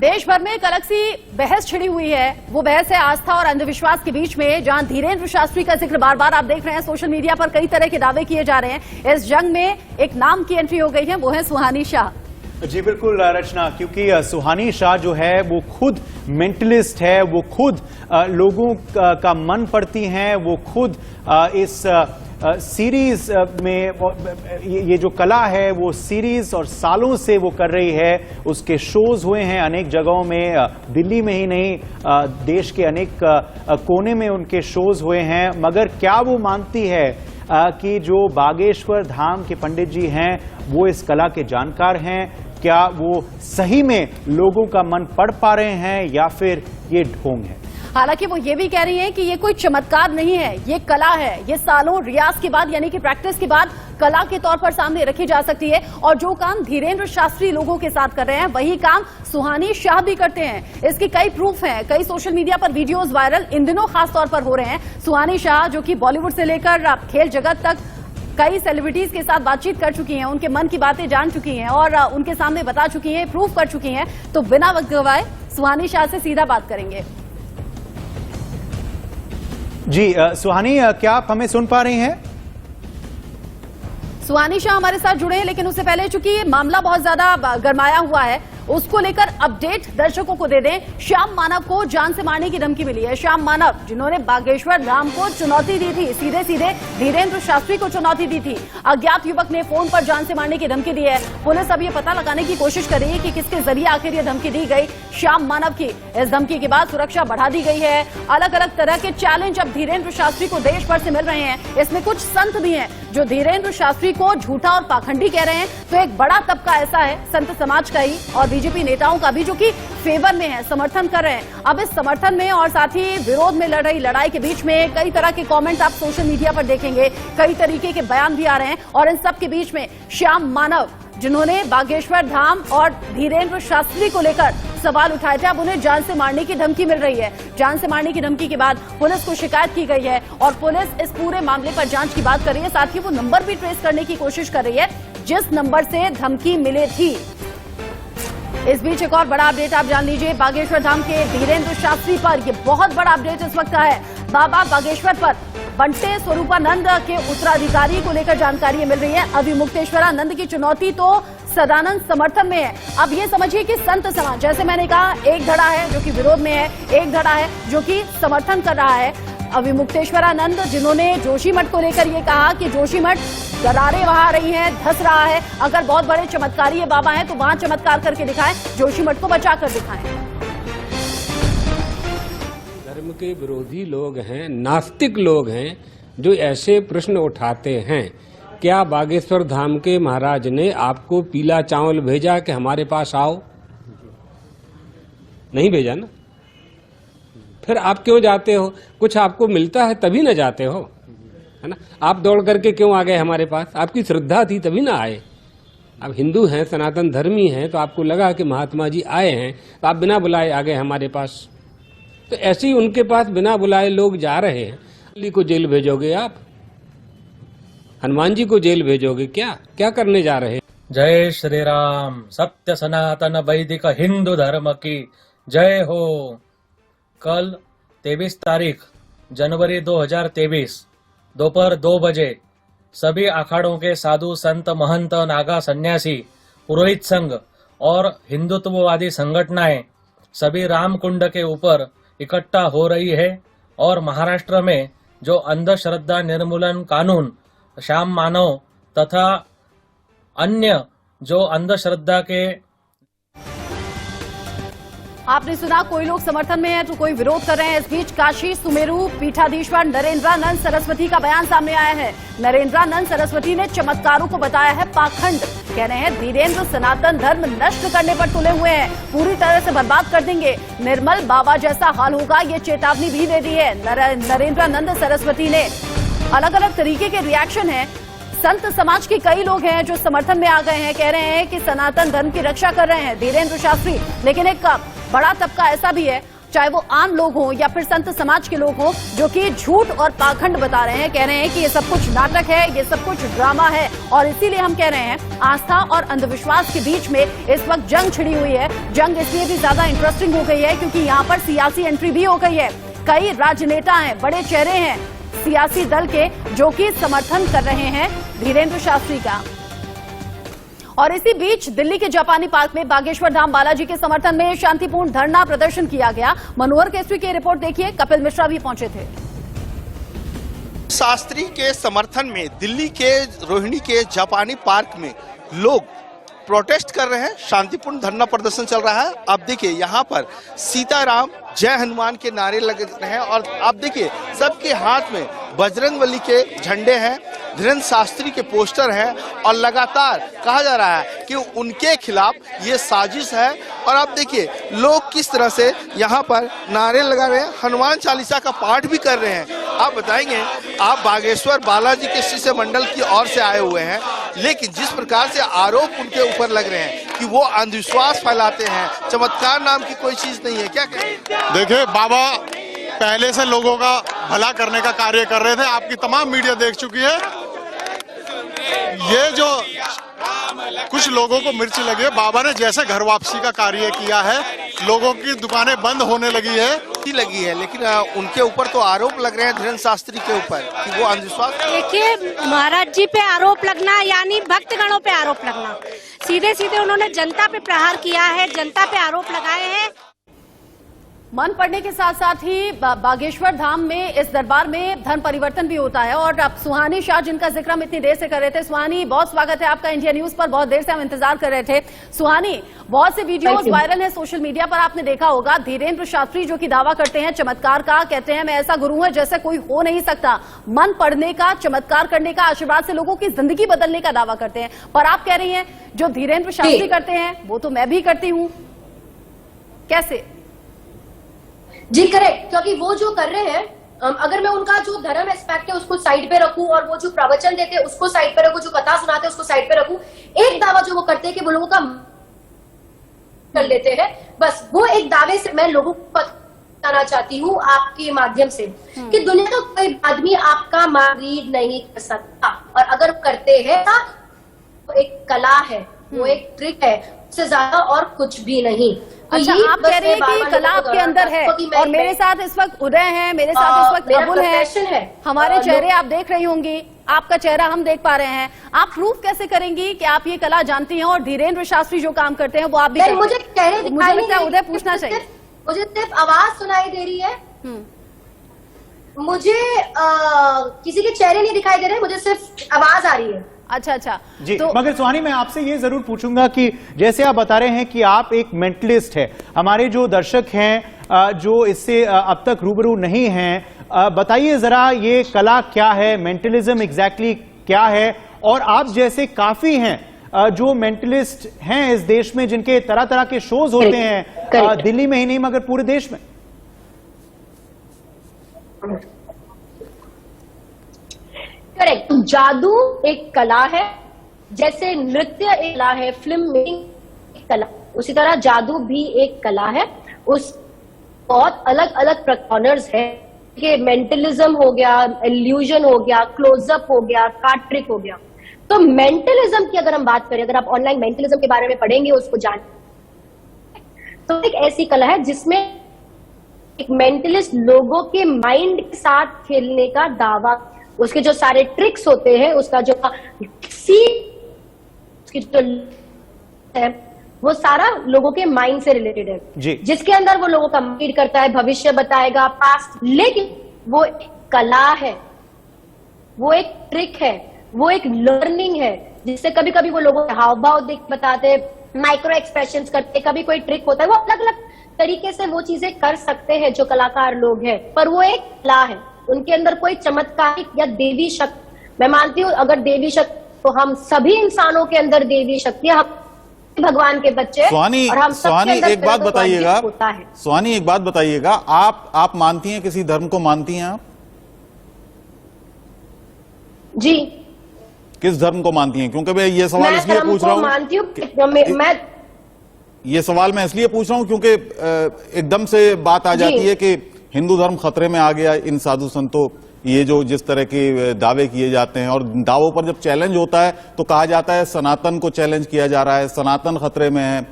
देश भर में एक अलग सी बहस छिड़ी हुई है। वो बहस है आस्था और अंधविश्वास के बीच में, जहां धीरेन्द्र शास्त्री का जिक्र बार बार आप देख रहे हैं सोशल मीडिया पर कई तरह के दावे किए जा रहे हैं। इस जंग में एक नाम की एंट्री हो गई है, वो है सुहानी शाह। जी बिल्कुल रचना, क्योंकि सुहानी शाह जो है वो खुद मेंटलिस्ट है, वो खुद लोगों का मन पढ़ती हैं, वो खुद इस सीरीज में ये जो कला है वो सीरीज और सालों से वो कर रही है। उसके शोज हुए हैं अनेक जगहों में, दिल्ली में ही नहीं देश के अनेक कोने में उनके शोज हुए हैं। मगर क्या वो मानती है कि जो बागेश्वर धाम के पंडित जी हैं वो इस कला के जानकार हैं? क्या वो सही में लोगों का मन पढ़ पा रहे हैं या फिर ये ढोंग है? हालांकि वो ये भी कह रही हैं कि ये कोई चमत्कार नहीं है, ये कला है। ये सालों रियाज के बाद यानी कि प्रैक्टिस के बाद कला के तौर पर सामने रखी जा सकती है। और जो काम धीरेन्द्र शास्त्री लोगों के साथ कर रहे हैं वही काम सुहानी शाह भी करते हैं। इसके कई प्रूफ हैं, कई सोशल मीडिया पर वीडियोस वायरल इन दिनों खास तौर पर हो रहे हैं। सुहानी शाह जो कि बॉलीवुड से लेकर खेल जगत तक कई सेलिब्रिटीज के साथ बातचीत कर चुकी हैं, उनके मन की बातें जान चुकी हैं और उनके सामने बता चुकी हैं, प्रूफ कर चुकी हैं। तो बिना वक्त गवाए सुहानी शाह से सीधा बात करेंगे। जी सुहानी, क्या आप हमें सुन पा रही हैं? सुहानी शाह हमारे साथ जुड़े हैं, लेकिन उससे पहले चूंकि ये मामला बहुत ज्यादा गरमाया हुआ है उसको लेकर अपडेट दर्शकों को दे दें। श्याम मानव को जान से मारने की धमकी मिली है। श्याम मानव जिन्होंने बागेश्वर धाम को चुनौती दी थी, सीधे सीधे धीरेन्द्र शास्त्री को चुनौती दी थी। अज्ञात युवक ने फोन पर जान से मारने की धमकी दी है। पुलिस अब ये पता लगाने की कोशिश कर रही है कि किसके जरिए आखिर ये धमकी दी गई श्याम मानव की। इस धमकी के बाद सुरक्षा बढ़ा दी गई है। अलग अलग तरह के चैलेंज अब धीरेन्द्र शास्त्री को देश भर से मिल रहे हैं। इसमें कुछ संत भी हैं जो धीरेन्द्र शास्त्री को झूठा और पाखंडी कह रहे हैं। तो एक बड़ा तबका ऐसा है संत समाज का ही और बीजेपी नेताओं का भी, जो कि फेवर में है, समर्थन कर रहे हैं। अब इस समर्थन में और साथ ही विरोध में लड़ रही लड़ाई के बीच में कई तरह के कमेंट्स आप सोशल मीडिया पर देखेंगे, कई तरीके के बयान भी आ रहे हैं। और इन सब के बीच में श्याम मानव जिन्होंने बागेश्वर धाम और धीरेन्द्र शास्त्री को लेकर सवाल उठाए थे, अब उन्हें जान से मारने की धमकी मिल रही है। जान से मारने की धमकी के बाद पुलिस को शिकायत की गई है और पुलिस इस पूरे मामले पर जांच की बात कर रही है। साथ ही वो नंबर भी ट्रेस करने की कोशिश कर रही है जिस नंबर से धमकी मिली थी। इस बीच एक और बड़ा अपडेट आप जान लीजिए बागेश्वर धाम के धीरेन्द्र शास्त्री पर। यह बहुत बड़ा अपडेट इस वक्त का है। बाबा बागेश्वर पर बंटे स्वरूपानंद के उत्तराधिकारी को लेकर जानकारी मिल रही है। अभिमुक्तेश्वरानंद की चुनौती तो सदानंद समर्थन में है। अब ये समझिए कि संत समाज, जैसे मैंने कहा, एक धड़ा है जो कि विरोध में है, एक धड़ा है जो कि समर्थन कर रहा है। अभिमुक्तेश्वरानंद जिन्होंने जोशीमठ को लेकर ये कहा कि जोशीमठ दरारें बहा रही हैं, धस रहा है, अगर बहुत बड़े चमत्कारी ये बाबा हैं तो वहां चमत्कार करके दिखाएं, जोशीमठ को बचा कर दिखाएं। धर्म के विरोधी लोग हैं, नास्तिक लोग हैं जो ऐसे प्रश्न उठाते हैं। क्या बागेश्वर धाम के महाराज ने आपको पीला चावल भेजा कि हमारे पास आओ? नहीं भेजा ना। फिर आप क्यों जाते हो? कुछ आपको मिलता है तभी ना जाते हो, है ना। आप दौड़ करके क्यों आ गए हमारे पास? आपकी श्रद्धा थी तभी ना आए। अब हिंदू हैं, सनातन धर्मी हैं, तो आपको लगा कि महात्मा जी आए हैं तो आप बिना बुलाए आ गए हमारे पास। तो ऐसे ही उनके पास बिना बुलाए लोग जा रहे हैं। अली को जेल भेजोगे आप? हनुमान जी को जेल भेजोगे? क्या करने जा रहे हैं? जय श्री राम। सत्य सनातन वैदिक हिंदू धर्म की जय हो। कल 23 तारीख जनवरी 2023 दोपहर 2 बजे सभी अखाड़ों के साधु संत महंत नागा सन्यासी पुरोहित संघ और हिंदुत्ववादी संगठनाएं सभी राम कुंड के ऊपर इकट्ठा हो रही है। और महाराष्ट्र में जो अंधश्रद्धा निर्मूलन कानून श्याम मानव तथा अन्य जो अंधश्रद्धा के, आपने सुना, कोई लोग समर्थन में है तो कोई विरोध कर रहे हैं। इस बीच काशी सुमेरु पीठाधीश्वर नरेंद्रानंद सरस्वती का बयान सामने आया है। नरेंद्रानंद सरस्वती ने चमत्कारों को बताया है पाखंड। कह रहे हैं धीरेन्द्र सनातन धर्म नष्ट करने पर तुले हुए हैं, पूरी तरह से बर्बाद कर देंगे, निर्मल बाबा जैसा हाल होगा, ये चेतावनी भी दे दी है नरेंद्रानंद सरस्वती ने। अलग अलग तरीके के रिएक्शन है। संत समाज के कई लोग हैं जो समर्थन में आ गए हैं, कह रहे हैं कि सनातन धर्म की रक्षा कर रहे हैं धीरेन्द्र शास्त्री। लेकिन एक बड़ा तबका ऐसा भी है चाहे वो आम लोग हों या फिर संत समाज के लोग हों, जो कि झूठ और पाखंड बता रहे हैं, कह रहे हैं कि ये सब कुछ नाटक है, ये सब कुछ ड्रामा है। और इसीलिए हम कह रहे हैं आस्था और अंधविश्वास के बीच में इस वक्त जंग छिड़ी हुई है। जंग इसलिए भी ज्यादा इंटरेस्टिंग हो गई है क्योंकि यहाँ पर सियासी एंट्री भी हो गई है। कई राजनेता हैं, बड़े चेहरे हैं सियासी दल के, जो कि समर्थन कर रहे हैं धीरेन्द्र शास्त्री का। और इसी बीच दिल्ली के जापानी पार्क में बागेश्वर धाम बालाजी के समर्थन में शांतिपूर्ण धरना प्रदर्शन किया गया। मनोहर केसरी की रिपोर्ट देखिए, कपिल मिश्रा भी पहुंचे थे। शास्त्री के समर्थन में दिल्ली के रोहिणी के जापानी पार्क में लोग प्रोटेस्ट कर रहे हैं, शांतिपूर्ण धरना प्रदर्शन चल रहा है। आप देखिए यहाँ पर सीताराम जय हनुमान के नारे लग रहे हैं और आप देखिए सबके हाथ में बजरंगबली के झंडे हैं, धीरेन्द्र शास्त्री के पोस्टर हैं और लगातार कहा जा रहा है कि उनके खिलाफ ये साजिश है। और आप देखिए लोग किस तरह से यहाँ पर नारे लगा रहे हैं, हनुमान चालीसा का पाठ भी कर रहे हैं। आप बताएंगे, आप बागेश्वर बालाजी के शिष्य मंडल की ओर से आए हुए हैं, लेकिन जिस प्रकार से आरोप उनके ऊपर लग रहे हैं कि वो अंधविश्वास फैलाते हैं, चमत्कार नाम की कोई चीज नहीं है, क्या कहें? देखिए, बाबा पहले से लोगों का भला करने का कार्य कर रहे थे, आपकी तमाम मीडिया देख चुकी है। ये जो कुछ लोगों को मिर्च लगी है, बाबा ने जैसे घर वापसी का कार्य किया है, लोगों की दुकानें बंद होने लगी है, लेकिन उनके ऊपर तो आरोप लग रहे हैं धीरेन्द्र शास्त्री के ऊपर कि वो अंधविश्वास। देखिए, महाराज जी पे आरोप लगना यानी भक्तगणों पे आरोप लगना, सीधे सीधे उन्होंने जनता पे प्रहार किया है, जनता पे आरोप लगाए हैं। मन पड़ने के साथ साथ ही बागेश्वर धाम में इस दरबार में धर्म परिवर्तन भी होता है। और अब सुहानी शाह, जिनका जिक्र हम इतनी देर से कर रहे थे, सुहानी बहुत स्वागत है आपका इंडिया न्यूज पर, बहुत देर से हम इंतजार कर रहे थे। सुहानी, बहुत से वीडियोस वायरल हैं सोशल मीडिया पर, आपने देखा होगा धीरेन्द्र शास्त्री जो कि दावा करते हैं चमत्कार का, कहते हैं मैं ऐसा गुरु हूं जैसे कोई हो नहीं सकता, मन पढ़ने का, चमत्कार करने का, आशीर्वाद से लोगों की जिंदगी बदलने का दावा करते हैं। पर आप कह रही हैं जो धीरेन्द्र शास्त्री करते हैं वो तो मैं भी करती हूं, कैसे? जी करेक्ट, क्योंकि वो जो कर रहे हैं, अगर मैं उनका जो धर्म एस्पेक्ट है उसको साइड पे रखूं और वो जो प्रवचन देते हैं उसको साइड पे रखूं, जो कथा सुनाते हैं उसको साइड पे रखूं, एक दावा जो वो करते हैं कि वो लोगों का कर लेते हैं, बस वो एक दावे से मैं लोगों को बताना चाहती हूँ आपके माध्यम से कि दुनिया का कोई आदमी आपका रीड नहीं कर सकता, और अगर करते हैं तो एक कला है, वो एक ट्रिक है, उससे ज्यादा और कुछ भी नहीं। अच्छा, आप कह रहे हैं कि कला आपके अंदर है, और मेरे साथ इस वक्त उदय है, मेरे साथ इस वक्त अबुल है, हमारे चेहरे आप देख रही होंगी, आपका चेहरा हम देख पा रहे हैं। आप प्रूफ कैसे करेंगी कि आप ये कला जानती हैं और धीरेन्द्र शास्त्री जो काम करते हैं वो आप भी करते हैं? मुझे चेहरे दिखाई नहीं, उदय पूछना चाहिए, मुझे सिर्फ आवाज सुनाई दे रही है, मुझे किसी के चेहरे नहीं दिखाई दे रहे, मुझे सिर्फ आवाज आ रही है। अच्छा जी, तो मगर सुहानी, मैं आपसे ये जरूर पूछूंगा कि जैसे आप बता रहे हैं कि आप एक मेंटलिस्ट है, हमारे जो दर्शक हैं जो इससे अब तक रूबरू नहीं हैं, बताइए जरा ये कला क्या है, मेंटलिज्म एग्जैक्टली क्या है? और आप जैसे काफी हैं जो मेंटलिस्ट हैं इस देश में, जिनके तरह तरह के शोज होते हैं दिल्ली में ही नहीं मगर पूरे देश में। करेक्ट, जादू एक कला है, जैसे नृत्य एक कला है, फिल्म मेकिंग एक कला, उसी तरह जादू भी एक कला है। उस बहुत अलग अलग प्रकॉर्नर्स है कि मेंटलिज्म हो गया, इल्यूजन हो गया, क्लोजअप हो गया, कार्ड ट्रिक हो गया। तो मेंटलिज्म की अगर हम बात करें, अगर आप ऑनलाइन मेंटलिज्म के बारे में पढ़ेंगे, उसको जान, तो एक ऐसी कला है जिसमें एक मेंटलिस्ट लोगों के माइंड के साथ खेलने का दावा, उसके जो सारे ट्रिक्स होते हैं, उसका जो है वो सारा लोगों के माइंड से रिलेटेड है जी। जिसके अंदर वो लोगों का रीड करता है, भविष्य बताएगा, पास्ट, लेकिन वो एक कला है, वो एक ट्रिक है, वो एक लर्निंग है, जिससे कभी कभी वो लोगों के हाव भाव देख बताते हैं, माइक्रो एक्सप्रेशंस करते, कभी कोई ट्रिक होता है, वो अलग अलग तरीके से वो चीजें कर सकते हैं जो कलाकार लोग हैं, पर वो एक कला है, उनके अंदर कोई चमत्कारिक या देवी शक्ति, मैं मानती हूँ अगर देवी शक्ति, तो हम सभी इंसानों के अंदर देवी शक्ति है, हम भगवान के बच्चे। स्वानी, और हम स्वानी एक बात बताइएगा, होता है। स्वानी एक बात बताइएगा, आप मानती हैं, किसी धर्म को मानती हैं आप? जी, किस धर्म को मानती हैं? क्योंकि मैं ये सवाल इसलिए पूछ रहा हूँ, मानती हूँ, ये सवाल मैं इसलिए पूछ रहा हूं क्योंकि एकदम से बात आ जाती है कि हिंदू धर्म खतरे में आ गया इन साधु संतों, ये जो जिस तरह के दावे किए जाते हैं, और दावों पर जब चैलेंज होता है तो कहा जाता है सनातन को चैलेंज किया जा रहा है, सनातन खतरे में है,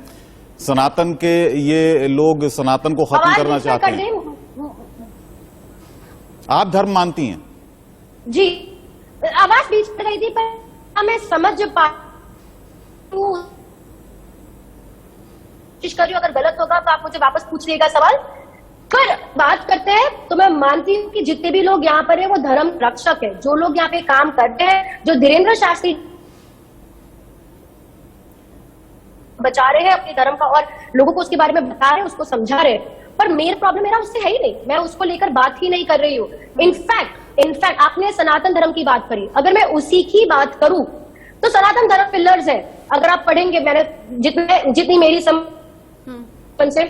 सनातन के ये लोग सनातन को खत्म करना चाहते हैं। आप धर्म मानती हैं? जी, आवाज बीच में गई थी पर मैं समझ पा कोशिश कर रही हूँ, अगर गलत होगा तो आप मुझे वापस पूछ लीजिएगा सवाल। पर बात करते हैं तो मैं मानती हूँ कि जितने भी लोग यहाँ पर हैं वो धर्म रक्षक है। जो लोग यहाँ पे काम करते हैं, जो धीरेन्द्र शास्त्री बचा रहे हैं अपने धर्म का और लोगों को उसके बारे में बता रहे हैं, उसको समझा रहे हैं, पर मेरा प्रॉब्लम मेरा उससे है ही नहीं, मैं उसको लेकर बात ही नहीं कर रही हूँ। इनफैक्ट आपने सनातन धर्म की बात करी, अगर मैं उसी की बात करूं तो सनातन धर्म पिलर्स है। अगर आप पढ़ेंगे, मैंने जितनी मेरी समझ से,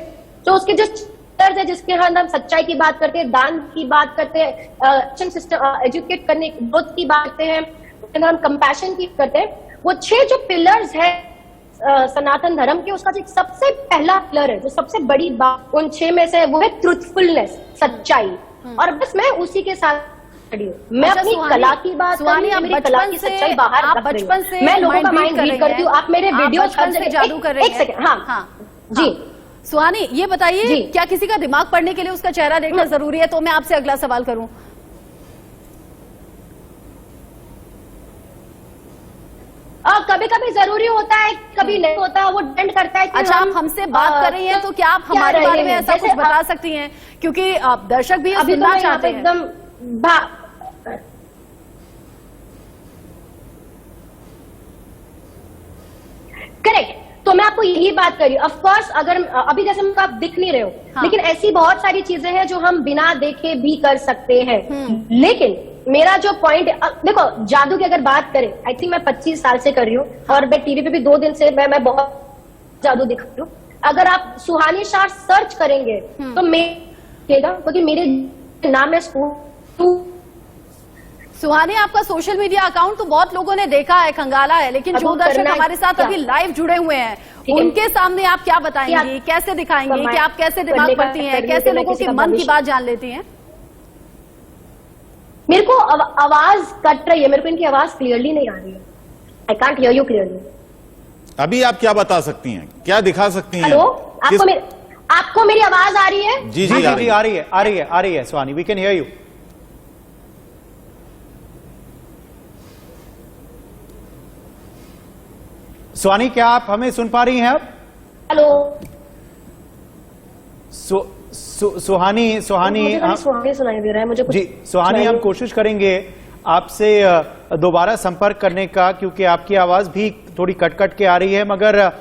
तो उसके जो पिलर्स है जिसके अंदर हम सच्चाई की बात करते हैं, दान की बात करते हैं, सिस्टम एजुकेट करने ग्रोथ की बात करते हैं, हम कंपैशन की करते हैं, वो 6 जो पिलर्स है सनातन धर्म के, उसका जो सबसे पहला पिलर है, जो सबसे बड़ी बात उन 6 में से, वो है ट्रूथफुलनेस, सच्चाई। और बस मैं उसी के साथ खड़ी हूँ। मैं अपनी कला की बात कर रही हूँ, मेरी कला की सच्चाई बाहर रख रही हूँ। मैं लोगों का माइंड रीड करती हूँ। आप मेरे वीडियो जादू कर रहे हैं। एक सेकंड, हाँ जी सुहानी, ये बताइए क्या किसी का दिमाग पढ़ने के लिए उसका चेहरा देखना जरूरी है? तो मैं आपसे अगला सवाल करूं। कभी कभी जरूरी होता है, कभी नहीं होता, वो डिपेंड करता है कि अच्छा, आप हमसे बात कर रही हैं तो क्या आप हमारे बारे में ऐसा कुछ बता सकती हैं? क्योंकि दर्शक भी ये सुनना चाहते हैं। एकदम करेक्ट। तो मैं आपको यही बात कर रही हूँ। ऑफकोर्स अगर अभी जैसे आप दिख नहीं रहे हो, लेकिन ऐसी बहुत सारी चीजें हैं जो हम बिना देखे भी कर सकते हैं। लेकिन मेरा जो पॉइंट, देखो जादू की अगर बात करें, आई थिंक मैं 25 साल से कर रही हूँ और मैं टीवी पे भी 2 दिन से मैं बहुत जादू दिखा रही हूँ। अगर आप सुहानी शाह सर्च करेंगे तो क्योंकि मेरे नाम में सुहानी, आपका सोशल मीडिया अकाउंट तो बहुत लोगों ने देखा है, खंगाला है, लेकिन जो दर्शक हमारे साथ अभी लाइव जुड़े हुए हैं, उनके सामने आप क्या बताएंगी, कैसे दिखाएंगी कि आप कैसे दिमाग पढ़ती हैं, कैसे लोगों के मन की बात जान लेती हैं? मेरे को आवाज कट रही है, मेरे को इनकी आवाज क्लियरली नहीं आ रही है। I can't hear you clearly. अभी आप क्या बता सकती हैं, क्या दिखा सकती हैं? हेलो, आपको मेरी आवाज आ रही है? जी जी आ रही है सुहानी, वी कैन हियर यू। सुहानी, क्या आप हमें सुन पा रही हैं अब? हेलो सुहानी सुनाई दे रहा है मुझे कुछ। जी सुहानी, हम कोशिश करेंगे आपसे दोबारा संपर्क करने का, क्योंकि आपकी आवाज भी थोड़ी कट कट के आ रही है। मगर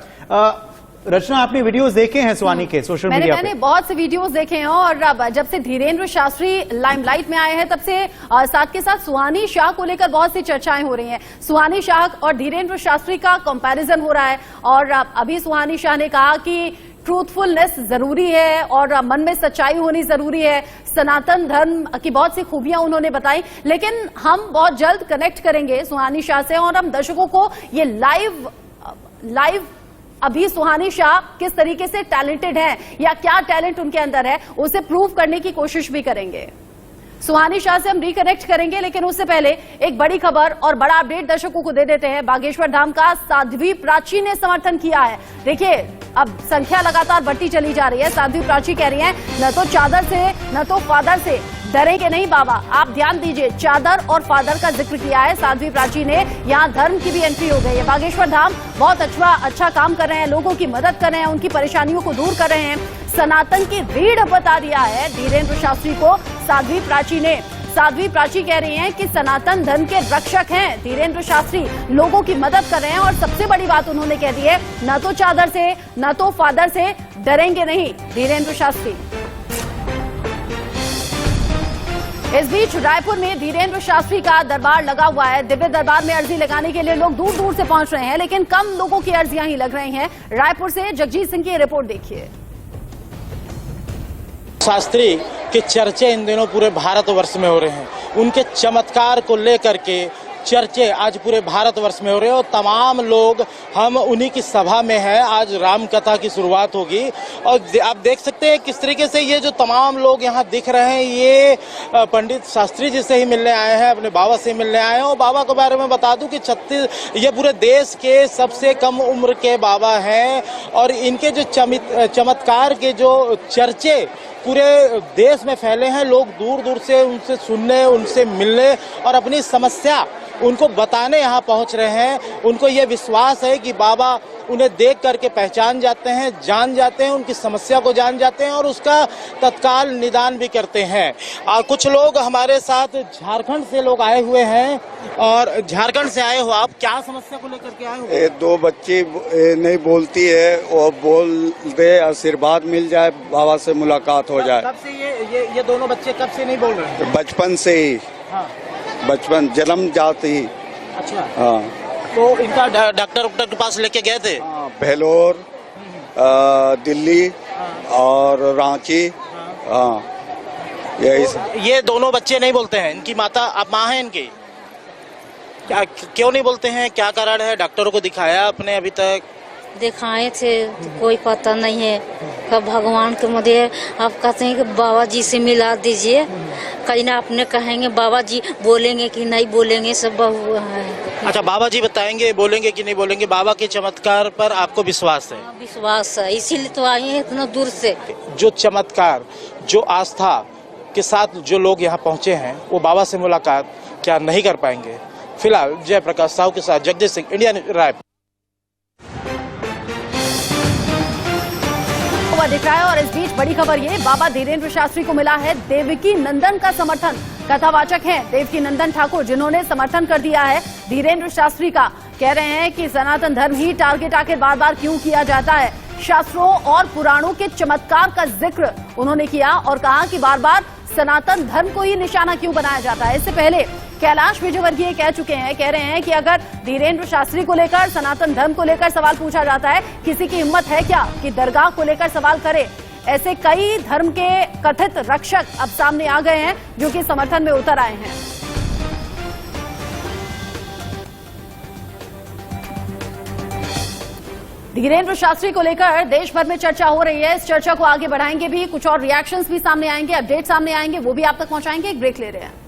रचना, आपने वीडियोस देखे हैं सुहानी के सोशल मीडिया पे? मैंने बहुत से वीडियोस देखे हैं और जब से धीरेन्द्र शास्त्री लाइमलाइट में आए हैं तब से साथ के साथ सुहानी शाह को लेकर बहुत सी चर्चाएं हो रही हैं। सुहानी शाह और धीरेन्द्र शास्त्री का कंपैरिजन हो रहा है और अभी सुहानी शाह ने कहा कि ट्रूथफुलनेस जरूरी है और मन में सच्चाई होनी जरूरी है। सनातन धर्म की बहुत सी खूबियां उन्होंने बताई, लेकिन हम बहुत जल्द कनेक्ट करेंगे सुहानी शाह से और हम दर्शकों को ये लाइव अभी सुहानी शाह किस तरीके से टैलेंटेड हैं या क्या टैलेंट उनके अंदर है उसे प्रूव करने की कोशिश भी करेंगे। सुहानी शाह से हम रिकनेक्ट करेंगे, लेकिन उससे पहले एक बड़ी खबर और बड़ा अपडेट दर्शकों को दे देते हैं। बागेश्वर धाम का साध्वी प्राची ने समर्थन किया है। देखिए, अब संख्या लगातार बढ़ती चली जा रही है। साध्वी प्राची कह रही हैं, न तो चादर से न तो फादर से डरेंगे नहीं बाबा। आप ध्यान दीजिए, चादर और फादर का जिक्र किया है साध्वी प्राची ने। यहाँ धर्म की भी एंट्री हो गई है। बागेश्वर धाम बहुत अच्छा काम कर रहे हैं, लोगों की मदद कर रहे हैं, उनकी परेशानियों को दूर कर रहे हैं। सनातन की रीढ़ बता दिया है धीरेन्द्र शास्त्री को साध्वी प्राची ने। साध्वी प्राची कह रही हैं कि सनातन धर्म के रक्षक हैं धीरेन्द्र शास्त्री, लोगों की मदद कर रहे हैं और सबसे बड़ी बात उन्होंने कह दी है, न तो चादर से न तो फादर से डरेंगे नहीं धीरेन्द्र शास्त्री। इस बीच रायपुर में धीरेन्द्र शास्त्री का दरबार लगा हुआ है। दिव्य दरबार में अर्जी लगाने के लिए लोग दूर दूर से पहुंच रहे हैं, लेकिन कम लोगों की अर्जियां ही लग रही हैं। रायपुर से जगजीत सिंह की रिपोर्ट देखिए। शास्त्री के चर्चे इन दिनों पूरे भारतवर्ष में हो रहे हैं। उनके चमत्कार को लेकर के चर्चे आज पूरे भारतवर्ष में हो रहे हैं और तमाम लोग हम उन्हीं की सभा में हैं। आज राम कथा की शुरुआत होगी और आप देख सकते हैं किस तरीके से ये जो तमाम लोग यहाँ दिख रहे हैं ये पंडित शास्त्री जी से ही मिलने आए हैं, अपने बाबा से मिलने आए हैं। और बाबा के बारे में बता दूं कि ये पूरे देश के सबसे कम उम्र के बाबा हैं और इनके जो चमत्कार के जो चर्चे पूरे देश में फैले हैं। लोग दूर दूर से उनसे सुनने, उनसे मिलने और अपनी समस्या उनको बताने यहाँ पहुँच रहे हैं। उनको ये विश्वास है कि बाबा उन्हें देख करके पहचान जाते हैं, जान जाते हैं, उनकी समस्या को जान जाते हैं और उसका तत्काल निदान भी करते हैं। कुछ लोग हमारे साथ झारखंड से लोग आए हुए हैं और झारखंड से आए हो आप, क्या समस्या को लेकर के आए हो? दो बच्ची नहीं बोलती है और बोल दे, आशीर्वाद मिल जाए, बाबा से मुलाकात हो जाए। कब से ये दोनों बच्चे कब से नहीं बोल रहे हैं? बचपन से ही। हाँ। बचपन जन्म जाते ही। अच्छा। हाँ। तो इनका डॉक्टर के पास लेके गए थे? भेलोर, दिल्ली और रांची। हाँ, ये दोनों बच्चे नहीं बोलते हैं। इनकी माता, आप माँ हैं इनकी, क्या क्यों नहीं बोलते हैं? क्या कारण है? डॉक्टरों को दिखाया आपने अभी तक? दिखाए थे तो कोई पता नहीं है। कब भगवान के मुझे आप कहते हैं कि बाबा जी से मिला दीजिए, कहीं ना अपने कहेंगे बाबा जी बोलेंगे कि नहीं बोलेंगे, सब है। अच्छा, बाबा जी बताएंगे बोलेंगे कि नहीं बोलेंगे? बाबा के चमत्कार पर आपको विश्वास है? विश्वास है, इसीलिए तो आए हैं इतना दूर से। जो चमत्कार, जो आस्था के साथ जो लोग यहाँ पहुँचे हैं वो बाबा से मुलाकात क्या नहीं कर पाएंगे? फिलहाल जयप्रकाश साहू के साथ जगदीश सिंह, इंडिया न्यूज़, रायपुर। दिख रहा है और इस बीच बड़ी खबर ये, बाबा धीरेन्द्र शास्त्री को मिला है देवकी नंदन का समर्थन। कथावाचक हैं देवकी नंदन ठाकुर, जिन्होंने समर्थन कर दिया है धीरेन्द्र शास्त्री का। कह रहे हैं कि सनातन धर्म ही टारगेट आखिर बार बार क्यों किया जाता है। शास्त्रों और पुराणों के चमत्कार का जिक्र उन्होंने किया और कहा कि बार बार सनातन धर्म को ही निशाना क्यों बनाया जाता है। इससे पहले कैलाश विजयवर्गीय कह चुके हैं, कह रहे हैं कि अगर धीरेन्द्र शास्त्री को लेकर, सनातन धर्म को लेकर सवाल पूछा जाता है, किसी की हिम्मत है क्या कि दरगाह को लेकर सवाल करे। ऐसे कई धर्म के कथित रक्षक अब सामने आ गए हैं जो कि समर्थन में उतर आए हैं। धीरेन्द्र शास्त्री को लेकर देश भर में चर्चा हो रही है। इस चर्चा को आगे बढ़ाएंगे भी, कुछ और रिएक्शंस भी सामने आएंगे, अपडेट सामने आएंगे, वो भी आप तक पहुंचाएंगे। एक ब्रेक ले रहे हैं।